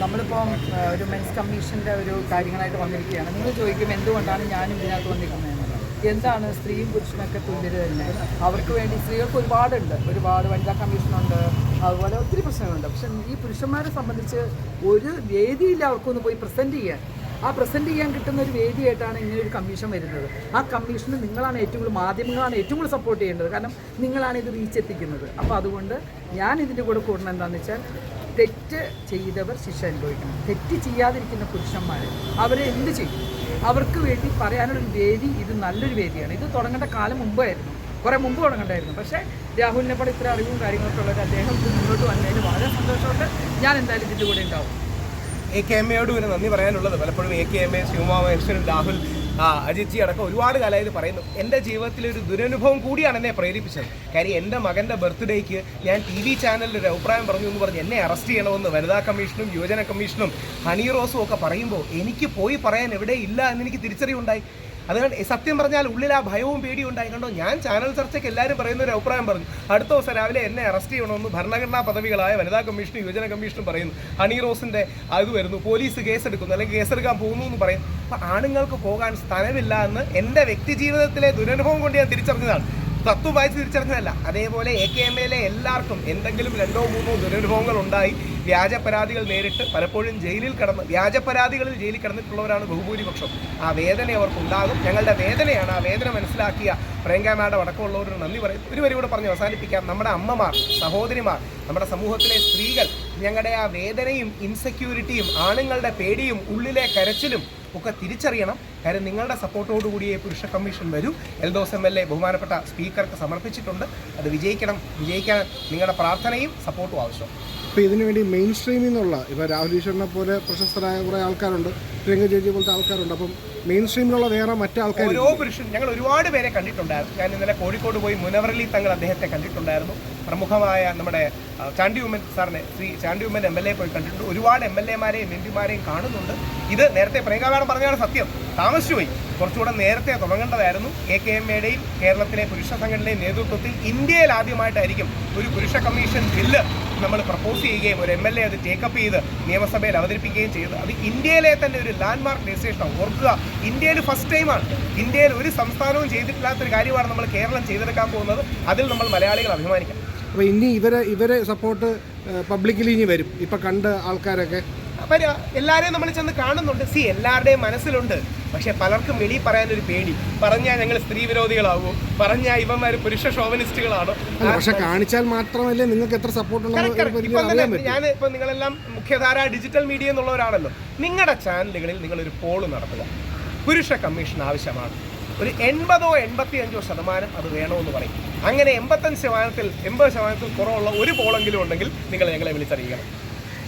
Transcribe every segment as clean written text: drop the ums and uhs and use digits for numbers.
നമ്മളിപ്പം ഒരു മെൻസ് കമ്മീഷൻ്റെ ഒരു കാര്യങ്ങളായിട്ട് വന്നിരിക്കുകയാണ്. നിങ്ങൾ ചോദിക്കും എന്തുകൊണ്ടാണ് ഞാനും ഇതിനകത്ത് വന്നിരിക്കുന്നത്. എന്താണ് സ്ത്രീയും പുരുഷനൊക്കെ തുല്യത തന്നെ. അവർക്ക് വേണ്ടി സ്ത്രീകൾക്ക് ഒരുപാട് വനിതാ കമ്മീഷനുണ്ട്, അതുപോലെ ഒത്തിരി പ്രശ്നങ്ങളുണ്ട്. പക്ഷെ ഈ പുരുഷന്മാരെ സംബന്ധിച്ച് ഒരു വേദിയില്ല അവർക്കൊന്ന് പോയി പ്രസൻറ്റ് ചെയ്യാൻ കിട്ടുന്ന ഒരു വേദിയായിട്ടാണ് ഇങ്ങനെ ഒരു കമ്മീഷൻ വരുന്നത്. ആ കമ്മീഷന് നിങ്ങളാണ് മാധ്യമങ്ങളാണ് ഏറ്റവും കൂടുതൽ സപ്പോർട്ട് ചെയ്യേണ്ടത്. കാരണം നിങ്ങളാണ് ഇത് റീച്ച് എത്തിക്കുന്നത്. അപ്പോൾ അതുകൊണ്ട് ഞാൻ ഇതിൻ്റെ കൂടെ കൂടണം എന്താണെന്ന് വെച്ചാൽ, തെറ്റ് ചെയ്തവർ ശിക്ഷ അനുഭവിക്കണം. തെറ്റ് ചെയ്യാതിരിക്കുന്ന പുരുഷന്മാർ അവരെ എന്ത് ചെയ്യും? അവർക്ക് വേണ്ടി പറയാനുള്ളൊരു വേദി ഇത് നല്ലൊരു വേദിയാണ്. ഇത് തുടങ്ങേണ്ട കാലം മുമ്പായിരുന്നു, കുറേ മുമ്പ് തുടങ്ങേണ്ടായിരുന്നു. പക്ഷേ രാഹുലിനെ പോലെ ഇത്ര അറിവും കാര്യങ്ങളൊക്കെ ഉള്ളവർ അദ്ദേഹം ഇത് മുന്നോട്ട് വന്നതിന് വളരെ സന്തോഷമുണ്ട്. ഞാൻ എന്തായാലും ഇതിൻ്റെ കൂടെ ഉണ്ടാവും. AKMയോട് ഒരു നന്ദി പറയാനുള്ളത്, പലപ്പോഴും AKM, ശിവമാമ, രാഹുൽ, അജിത് ജി അടക്കം ഒരുപാട് കാലമായിട്ട് പറയുന്നു. എൻ്റെ ജീവിതത്തിലൊരു ദുരനുഭവം കൂടിയാണ് എന്നെ പ്രേരിപ്പിച്ചത്. കാര്യം എൻ്റെ മകൻ്റെ ബർത്ത്ഡേക്ക് ഞാൻ TV ചാനലിൽ ഒരു അഭിപ്രായം പറഞ്ഞു എന്ന് പറഞ്ഞ് എന്നെ അറസ്റ്റ് ചെയ്യണമെന്ന് വനിതാ കമ്മീഷനും യുവജന കമ്മീഷനും ഹണി റോസും ഒക്കെ പറയുമ്പോൾ എനിക്ക് പോയി പറയാൻ എവിടെയില്ല എന്നെനിക്ക് തിരിച്ചറിവുണ്ടായി. അതുകൊണ്ട് സത്യം പറഞ്ഞാൽ ഉള്ളിൽ ആ ഭയവും പേടിയും ഉണ്ടായി. കണ്ടോ, ഞാൻ ചാനൽ ചർച്ചയ്ക്ക് എല്ലാവരും പറയുന്ന ഒരു അഭിപ്രായം പറഞ്ഞു. അടുത്ത ദിവസം രാവിലെ എന്നെ അറസ്റ്റ് ചെയ്യണമെന്ന് ഭരണഘടനാ പദവികളായ വനിതാ കമ്മീഷനും യുവജന കമ്മീഷനും പറയുന്നു. ഹണി റോസിൻ്റെ അത് വരുന്നു, പോലീസ് കേസെടുക്കുന്നു അല്ലെങ്കിൽ കേസെടുക്കാൻ പോകുന്നു എന്ന് പറയും. അപ്പം ആണുങ്ങൾക്ക് പോകാൻ സ്ഥലമില്ല എന്ന് എൻ്റെ വ്യക്തി ജീവിതത്തിലെ ദുരനുഭവം കൊണ്ട് ഞാൻ തിരിച്ചറിഞ്ഞതാണ്, തത്വം വായിച്ച് തിരിച്ചറിഞ്ഞതല്ല. അതേപോലെ AKMയിലെ എല്ലാവർക്കും എന്തെങ്കിലും 2-3 ദുരനുഭവങ്ങൾ ഉണ്ടായി വ്യാജ പരാതികൾ നേരിട്ട് പലപ്പോഴും വ്യാജ പരാതികളിൽ ജയിലിൽ കിടന്നിട്ടുള്ളവരാണ് ബഹുഭൂരിപക്ഷം. ആ വേദന അവർക്കുണ്ടാകും. ഞങ്ങളുടെ വേദനയാണ്. ആ വേദന മനസ്സിലാക്കിയ പ്രിയങ്ക മാഡം അടക്കമുള്ളവരോട് നന്ദി പറയും. ഒരു വരി കൂടെ പറഞ്ഞ് അവസാനിപ്പിക്കാം. നമ്മുടെ അമ്മമാർ, സഹോദരിമാർ, നമ്മുടെ സമൂഹത്തിലെ സ്ത്രീകൾ ഞങ്ങളുടെ ആ വേദനയും ഇൻസെക്യൂരിറ്റിയും ആണുങ്ങളുടെ പേടിയും ഉള്ളിലെ കരച്ചിലും ഒക്കെ തിരിച്ചറിയണം. കാര്യം നിങ്ങളുടെ സപ്പോർട്ടോടുകൂടിയേ പുരുഷ കമ്മീഷൻ വരൂ. എൽദോസ് MLA ബഹുമാനപ്പെട്ട സ്പീക്കർക്ക് സമർപ്പിച്ചിട്ടുണ്ട്. അത് വിജയിക്കാൻ നിങ്ങളുടെ പ്രാർത്ഥനയും സപ്പോർട്ടും ആവശ്യം. ഇപ്പോൾ ഇതിനുവേണ്ടി മെയിൻ സ്ട്രീമിൽ നിന്നുള്ള ഇപ്പോൾ രാഹുൽ ഈശ്വരനെ പോലെ പ്രശസ്തരായ കുറേ ആൾക്കാരുണ്ട്, പ്രിയങ്ക ചേച്ചി പോലത്തെ ആൾക്കാരുണ്ട്. അപ്പം മെയിൻ സ്ട്രീമിലുള്ള വേറെ മറ്റേ ആൾക്കാർ, ഓരോ പുരുഷൻ ഞങ്ങൾ ഒരുപാട് പേരെ കണ്ടിട്ടുണ്ടായിരുന്നു. ഞാൻ ഇന്നലെ കോഴിക്കോട് പോയി മുനവറലി തങ്ങൾ അദ്ദേഹത്തെ കണ്ടിട്ടുണ്ടായിരുന്നു. പ്രമുഖമായ നമ്മുടെ ചാണ്ടി ഉമ്മൻ സാറിനെ, ശ്രീ ചാണ്ടി ഉമ്മൻ MLA പോയി കണ്ടിട്ടുണ്ട്. ഒരുപാട് MLAമാരെയും MP-മാരെയും കാണുന്നുണ്ട്. ഇത് നേരത്തെ പ്രിയങ്ക മാഡം പറഞ്ഞാണ് സത്യം, താമസിച്ചുപോയി. കുറച്ചുകൂടെ നേരത്തെ തുടങ്ങേണ്ടതായിരുന്നു. AKMയുടെയും കേരളത്തിലെ പുരുഷ സംഘടനയുടെയും നേതൃത്വത്തിൽ ഇന്ത്യയിൽ ആദ്യമായിട്ടായിരിക്കും ഒരു പുരുഷ കമ്മീഷൻ ബില്ല് നമ്മൾ പ്രപ്പോസ് ചെയ്യുകയും ഒരു MLA അത് ടേക്കപ്പ് ചെയ്ത് നിയമസഭയിൽ അവതരിപ്പിക്കുകയും ചെയ്തത്. അത് ഇന്ത്യയിലെ തന്നെ ഒരു ലാൻഡ്മാർക്ക് ഡിസിഷനാണ്. ഓർക്കുക, ഇന്ത്യയിൽ ഫസ്റ്റ് ടൈമാണ്. ഇന്ത്യയിൽ ഒരു സംസ്ഥാനവും ചെയ്തിട്ടില്ലാത്തൊരു കാര്യമാണ് നമ്മൾ കേരളം ചെയ്തെടുക്കാൻ പോകുന്നത്. അതിൽ നമ്മൾ മലയാളികൾ അഭിമാനിക്കാം. അപ്പോൾ ഇനി ഇവരെ സപ്പോർട്ട് പബ്ലിക്കലി ഇനി വരും. ഇപ്പം കണ്ട ആൾക്കാരൊക്കെ അപ്പം എല്ലാവരെയും നമ്മൾ ചെന്ന് കാണുന്നുണ്ട്. എല്ലാവരുടെയും മനസ്സിലുണ്ട്. പക്ഷെ പലർക്കും വെളിയിൽ പറയാനൊരു പേടി. പറഞ്ഞാൽ ഞങ്ങൾ സ്ത്രീ വിരോധികളാകുമോ, പറഞ്ഞാൽ ഇവന്മാർ പുരുഷ ഷോവനിസ്റ്റുകളാണോ. പക്ഷെ കാണിച്ചാൽ മാത്രമല്ലേ നിങ്ങൾക്ക് എത്ര സപ്പോർട്ട് ഞാൻ ഇപ്പം നിങ്ങളെല്ലാം മുഖ്യധാര ഡിജിറ്റൽ മീഡിയ എന്നുള്ളവരാണല്ലോ. നിങ്ങളുടെ ചാനലുകളിൽ നിങ്ങളൊരു പോള് നടത്തുക. പുരുഷ കമ്മീഷൻ ആവശ്യമാണ്. ഒരു 80-85% അത് വേണമെന്ന് പറയും. അങ്ങനെ 80% കുറവുള്ള ഒരു പോളെങ്കിലും ഉണ്ടെങ്കിൽ നിങ്ങൾ ഞങ്ങളെ വിളിച്ചറിയിക്കണം.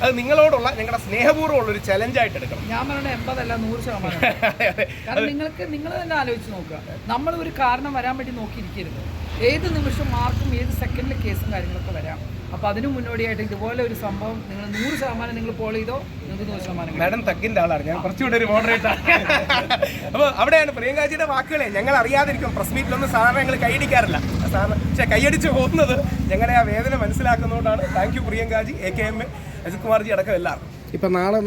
അത് നിങ്ങളോടുള്ള ഞങ്ങളുടെ സ്നേഹപൂർവ്വമുള്ള ഒരു ചലഞ്ചായിട്ട് എടുക്കണം. ഞാൻ പറഞ്ഞ 80 അല്ല 100%. കാരണം നിങ്ങൾ തന്നെ ആലോചിച്ച് നോക്കുക. നമ്മൾ ഒരു കാരണം വരാൻ വേണ്ടി നോക്കിയിരിക്കരുത്. ഏത് നിമിഷം മാർക്കും ഏത് സെക്കൻഡിൽ കേസും കാര്യങ്ങളൊക്കെ വരാം. അപ്പോൾ അതിന് മുന്നോടിയായിട്ട് ഇതുപോലെ ഒരു സംഭവം നിങ്ങൾ 100% നിങ്ങൾ പോൾ ചെയ്തോ, നിങ്ങൾക്ക് 100%. മാഡം തക്കിൻ്റെ ആളാണ്, ഞാൻ കുറച്ചുകൂടെ ഒരു മോഡറേറ്റർ. അപ്പോൾ അവിടെയാണ് പ്രിയങ്കാജിയുടെ വാക്കുകളെ ഞങ്ങൾ അറിയാതിരിക്കും. പ്രസ് മീറ്റിലൊന്നും സാധാരണ ഞങ്ങൾ കൈയടിക്കാറില്ല. പക്ഷേ കൈയടിച്ച് പോകുന്നത് ഞങ്ങളുടെ ആ വേദന മനസ്സിലാക്കുന്നതുകൊണ്ടാണ്. Thank you Priyankaji, AKM, Ajith Kumarji അടക്കം എല്ലാവർക്കും. ഇപ്പം നാളെ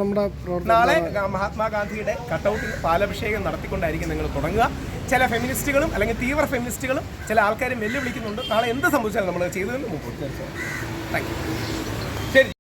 നാളെ മഹാത്മാഗാന്ധിയുടെ കട്ടൗട്ടിൽ പാലഭിഷേകം നടത്തിക്കൊണ്ടായിരിക്കും നിങ്ങൾ തുടങ്ങുക. ചില ഫെമിനിസ്റ്റുകളും അല്ലെങ്കിൽ തീവ്ര ഫെമിനിസ്റ്റുകളും ചില ആൾക്കാരും വെല്ലുവിളിക്കുന്നുണ്ട്. നാളെ എന്ത് സംഭവിച്ചാലും നമ്മൾ ചെയ്തതെന്ന് മുമ്പോട്ട് തീർച്ചയായും. Thank you. ശരി.